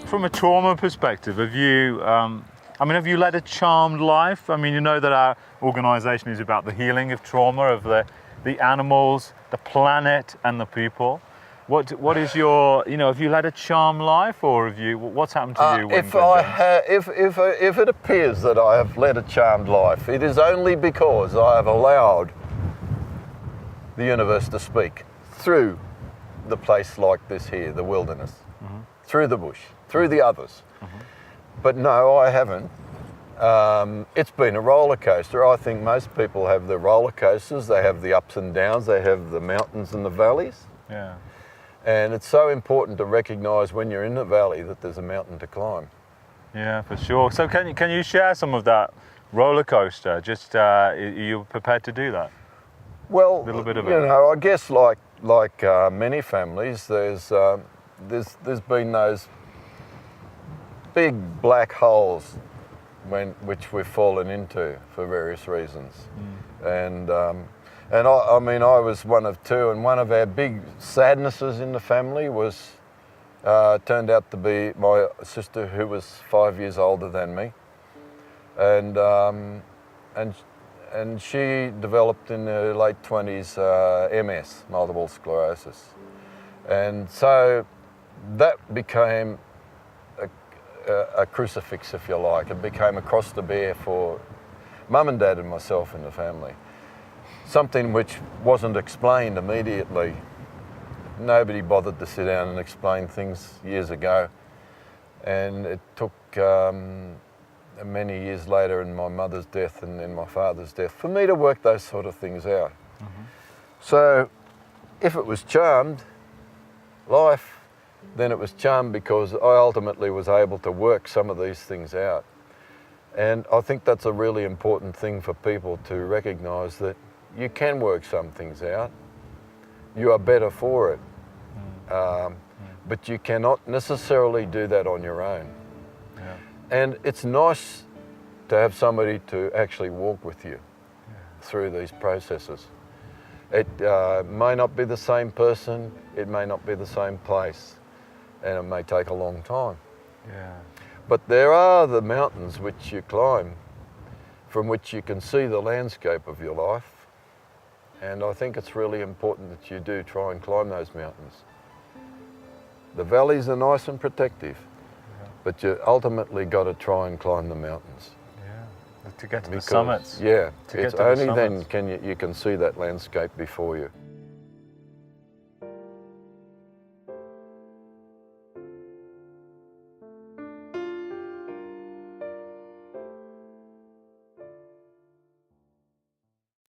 From a trauma perspective, have you, have you led a charmed life? I mean, you know that our organisation is about the healing of trauma, of the animals, the planet and the people. What is your, have you led a charmed life, or what's happened to you? If it appears that I have led a charmed life, it is only because I have allowed the universe to speak through the place like this here, the wilderness, through the bush, through the others. But no, I haven't. It's been a roller coaster. I think most people have the roller coasters. They have the ups and downs. They have the mountains and the valleys. Yeah. And it's so important to recognise when you're in the valley that there's a mountain to climb. Yeah, for sure. So can you share some of that roller coaster? Just are you prepared to do that? Well, a little bit of it. I guess like many families, there's been those big black holes which we've fallen into for various reasons. And I was one of two, and one of our big sadnesses in the family was turned out to be my sister, who was 5 years older than me, and she developed in her late 20s MS, multiple sclerosis, and so that became a crucifix, if you like. It became a cross to bear for Mum and Dad and myself in the family. Something which wasn't explained immediately. Nobody bothered to sit down and explain things years ago. And it took many years later, in my mother's death and then my father's death, for me to work those sort of things out. So if it was charmed life, then it was charmed because I ultimately was able to work some of these things out. And I think that's a really important thing for people to recognise, that you can work some things out. You are better for it. But you cannot necessarily do that on your own. Yeah. And it's nice to have somebody to actually walk with you through these processes. It may not be the same person, it may not be the same place, and it may take a long time. Yeah. But there are the mountains which you climb, from which you can see the landscape of your life. And I think it's really important that you do try and climb those mountains. The valleys are nice and protective, but you ultimately got to try and climb the mountains. Yeah, to get to the summits. Yeah, it's only then can you can see that landscape before you.